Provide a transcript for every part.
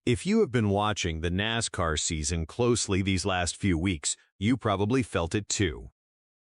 If you have been watching the NASCAR season closely these last few weeks, you probably felt it too.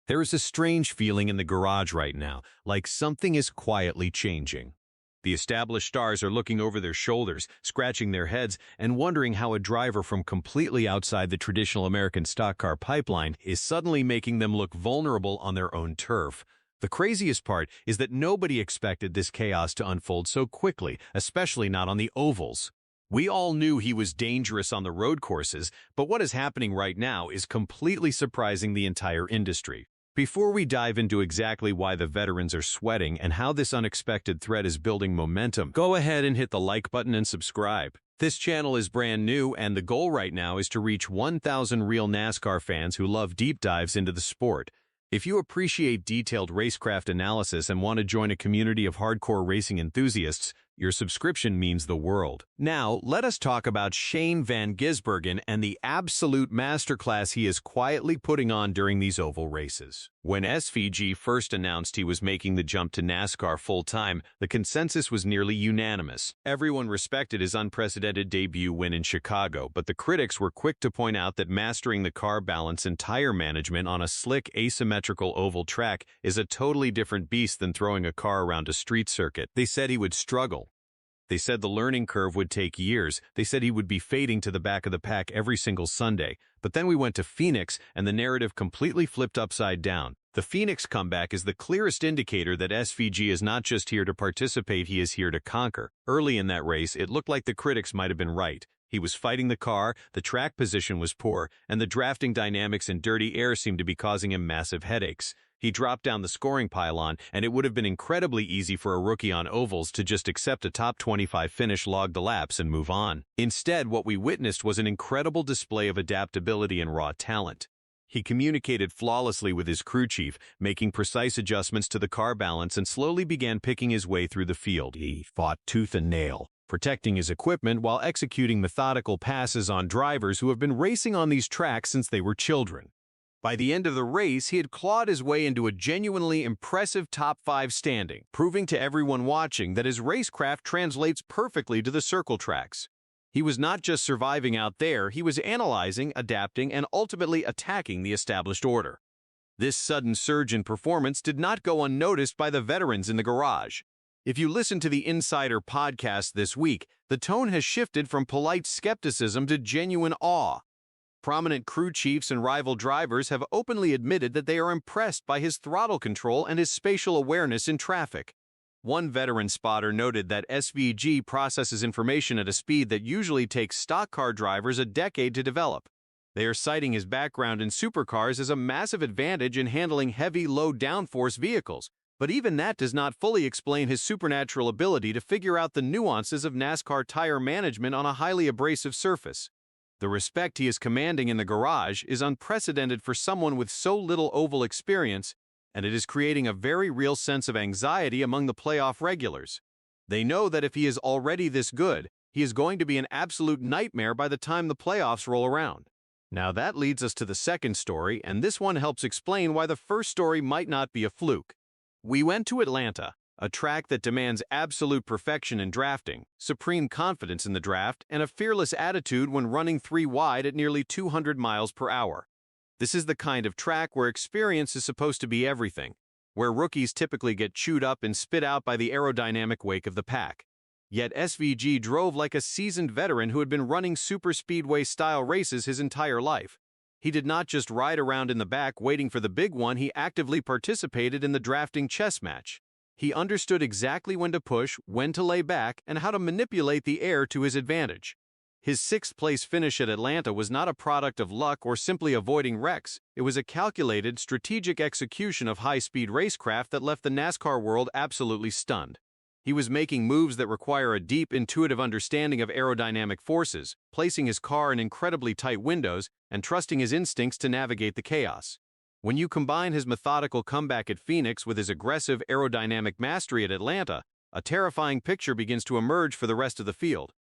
There is a strange feeling in the garage right now, like something is quietly changing. The established stars are looking over their shoulders, scratching their heads, and wondering how a driver from completely outside the traditional American stock car pipeline is suddenly making them look vulnerable on their own turf. The craziest part is that nobody expected this chaos to unfold so quickly, especially not on the ovals. We all knew he was dangerous on the road courses, but what is happening right now is completely surprising the entire industry. Before we dive into exactly why the veterans are sweating and how this unexpected threat is building momentum, go ahead and hit the like button and subscribe. This channel is brand new, and the goal right now is to reach 1,000 real NASCAR fans who love deep dives into the sport. If you appreciate detailed racecraft analysis and want to join a community of hardcore racing enthusiasts, your subscription means the world. Now, let us talk about Shane Van Gisbergen and the absolute masterclass he is quietly putting on during these oval races. When SVG first announced he was making the jump to NASCAR full-time, the consensus was nearly unanimous. Everyone respected his unprecedented debut win in Chicago, but the critics were quick to point out that mastering the car balance and tire management on a slick, asymmetrical oval track is a totally different beast than throwing a car around a street circuit. They said he would struggle. They said the learning curve would take years. They said he would be fading to the back of the pack every single Sunday. But then we went to Phoenix, and the narrative completely flipped upside down. The Phoenix comeback is the clearest indicator that SVG is not just here to participate, he is here to conquer. Early in that race, it looked like the critics might have been right. He was fighting the car, the track position was poor, and the drafting dynamics and dirty air seemed to be causing him massive headaches. He dropped down the scoring pylon, and it would have been incredibly easy for a rookie on ovals to just accept a top 25 finish, log the laps, and move on. Instead, what we witnessed was an incredible display of adaptability and raw talent. He communicated flawlessly with his crew chief, making precise adjustments to the car balance, and slowly began picking his way through the field. He fought tooth and nail, protecting his equipment while executing methodical passes on drivers who have been racing on these tracks since they were children. By the end of the race, he had clawed his way into a genuinely impressive top 5 standing, proving to everyone watching that his racecraft translates perfectly to the circle tracks. He was not just surviving out there, he was analyzing, adapting, and ultimately attacking the established order. This sudden surge in performance did not go unnoticed by the veterans in the garage. If you listen to the Insider podcast this week, the tone has shifted from polite skepticism to genuine awe. Prominent crew chiefs and rival drivers have openly admitted that they are impressed by his throttle control and his spatial awareness in traffic. One veteran spotter noted that SVG processes information at a speed that usually takes stock car drivers a decade to develop. They are citing his background in supercars as a massive advantage in handling heavy, low downforce vehicles. But even that does not fully explain his supernatural ability to figure out the nuances of NASCAR tire management on a highly abrasive surface. The respect he is commanding in the garage is unprecedented for someone with so little oval experience, and it is creating a very real sense of anxiety among the playoff regulars. They know that if he is already this good, he is going to be an absolute nightmare by the time the playoffs roll around. Now that leads us to the second story, and this one helps explain why the first story might not be a fluke. We went to Atlanta, a track that demands absolute perfection in drafting, supreme confidence in the draft, and a fearless attitude when running 3 wide at nearly 200 miles per hour. This is the kind of track where experience is supposed to be everything, where rookies typically get chewed up and spit out by the aerodynamic wake of the pack. Yet SVG drove like a seasoned veteran who had been running super speedway-style races his entire life. He did not just ride around in the back waiting for the big one, he actively participated in the drafting chess match. He understood exactly when to push, when to lay back, and how to manipulate the air to his advantage. His 6th-place finish at Atlanta was not a product of luck or simply avoiding wrecks. It was a calculated, strategic execution of high-speed racecraft that left the NASCAR world absolutely stunned. He was making moves that require a deep, intuitive understanding of aerodynamic forces, placing his car in incredibly tight windows, and trusting his instincts to navigate the chaos. When you combine his methodical comeback at Phoenix with his aggressive aerodynamic mastery at Atlanta, a terrifying picture begins to emerge for the rest of the field.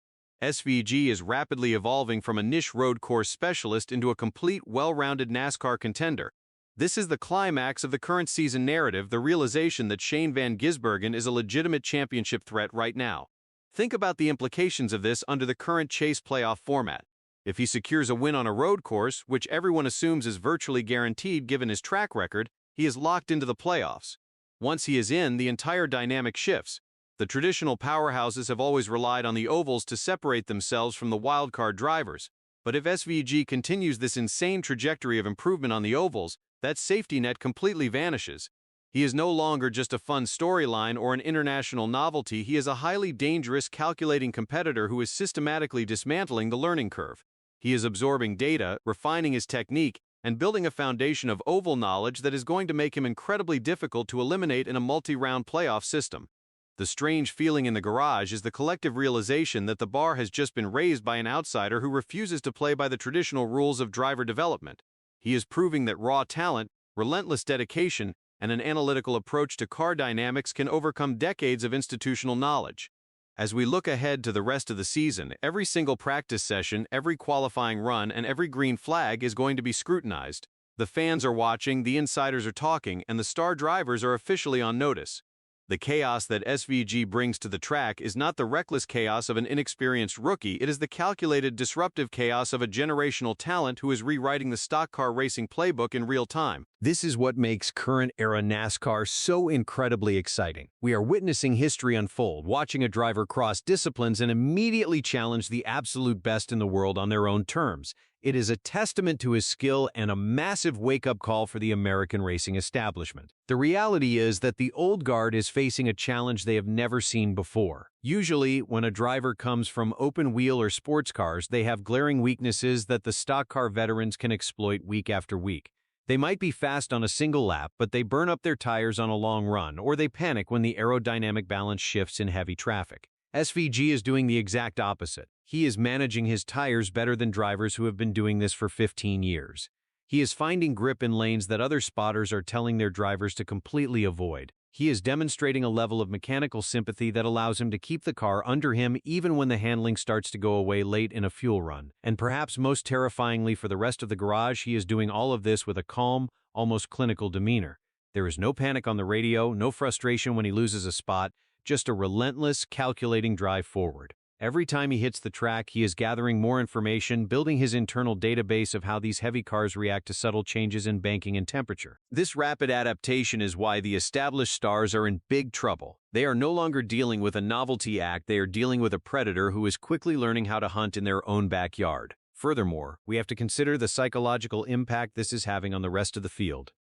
SVG is rapidly evolving from a niche road course specialist into a complete, well-rounded NASCAR contender. This is the climax of the current season narrative, the realization that Shane Van Gisbergen is a legitimate championship threat right now. Think about the implications of this under the current chase playoff format. If he secures a win on a road course, which everyone assumes is virtually guaranteed given his track record, he is locked into the playoffs. Once he is in, the entire dynamic shifts. The traditional powerhouses have always relied on the ovals to separate themselves from the wildcard drivers. But if SVG continues this insane trajectory of improvement on the ovals, that safety net completely vanishes. He is no longer just a fun storyline or an international novelty, he is a highly dangerous, calculating competitor who is systematically dismantling the learning curve. He is absorbing data, refining his technique, and building a foundation of oval knowledge that is going to make him incredibly difficult to eliminate in a multi-round playoff system. The strange feeling in the garage is the collective realization that the bar has just been raised by an outsider who refuses to play by the traditional rules of driver development. He is proving that raw talent, relentless dedication, and an analytical approach to car dynamics can overcome decades of institutional knowledge. As we look ahead to the rest of the season, every single practice session, every qualifying run, and every green flag is going to be scrutinized. The fans are watching, the insiders are talking, and the star drivers are officially on notice. The chaos that SVG brings to the track is not the reckless chaos of an inexperienced rookie, it is the calculated, disruptive chaos of a generational talent who is rewriting the stock car racing playbook in real time. This is what makes current-era NASCAR so incredibly exciting. We are witnessing history unfold, watching a driver cross disciplines and immediately challenge the absolute best in the world on their own terms. It is a testament to his skill and a massive wake-up call for the American racing establishment. The reality is that the old guard is facing a challenge they have never seen before. Usually, when a driver comes from open-wheel or sports cars, they have glaring weaknesses that the stock car veterans can exploit week after week. They might be fast on a single lap, but they burn up their tires on a long run, or they panic when the aerodynamic balance shifts in heavy traffic. SVG is doing the exact opposite. He is managing his tires better than drivers who have been doing this for 15 years. He is finding grip in lanes that other spotters are telling their drivers to completely avoid. He is demonstrating a level of mechanical sympathy that allows him to keep the car under him even when the handling starts to go away late in a fuel run. And perhaps most terrifyingly for the rest of the garage, he is doing all of this with a calm, almost clinical demeanor. There is no panic on the radio, no frustration when he loses a spot, just a relentless, calculating drive forward. Every time he hits the track, he is gathering more information, building his internal database of how these heavy cars react to subtle changes in banking and temperature. This rapid adaptation is why the established stars are in big trouble. They are no longer dealing with a novelty act, they are dealing with a predator who is quickly learning how to hunt in their own backyard. Furthermore, we have to consider the psychological impact this is having on the rest of the field.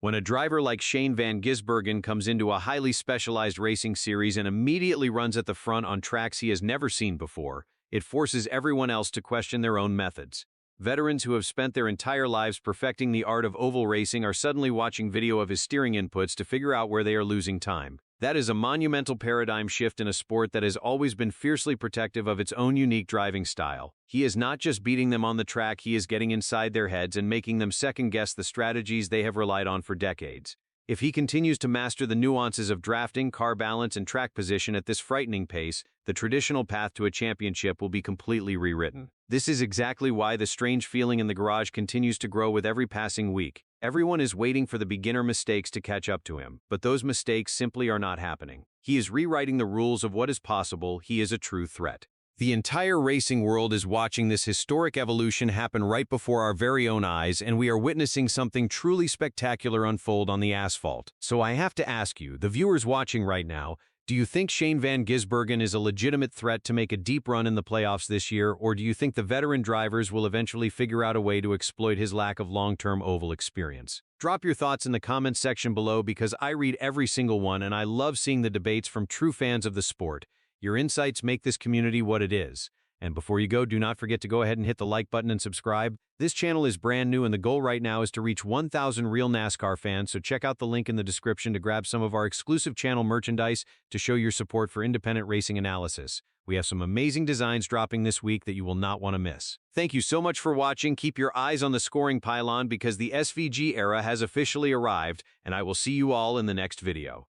When a driver like Shane van Gisbergen comes into a highly specialized racing series and immediately runs at the front on tracks he has never seen before, it forces everyone else to question their own methods. Veterans who have spent their entire lives perfecting the art of oval racing are suddenly watching video of his steering inputs to figure out where they are losing time. That is a monumental paradigm shift in a sport that has always been fiercely protective of its own unique driving style. He is not just beating them on the track, he is getting inside their heads and making them second-guess the strategies they have relied on for decades. If he continues to master the nuances of drafting, car balance, and track position at this frightening pace, the traditional path to a championship will be completely rewritten. This is exactly why the strange feeling in the garage continues to grow with every passing week. Everyone is waiting for the beginner mistakes to catch up to him, but those mistakes simply are not happening. He is rewriting the rules of what is possible. He is a true threat. The entire racing world is watching this historic evolution happen right before our very own eyes, and we are witnessing something truly spectacular unfold on the asphalt. So I have to ask you, the viewers watching right now, do you think Shane van Gisbergen is a legitimate threat to make a deep run in the playoffs this year, or do you think the veteran drivers will eventually figure out a way to exploit his lack of long-term oval experience? Drop your thoughts in the comments section below because I read every single one and I love seeing the debates from true fans of the sport. Your insights make this community what it is. And before you go, do not forget to go ahead and hit the like button and subscribe. This channel is brand new and the goal right now is to reach 1,000 real NASCAR fans, so check out the link in the description to grab some of our exclusive channel merchandise to show your support for independent racing analysis. We have some amazing designs dropping this week that you will not want to miss. Thank you so much for watching. Keep your eyes on the scoring pylon because the SVG era has officially arrived, and I will see you all in the next video.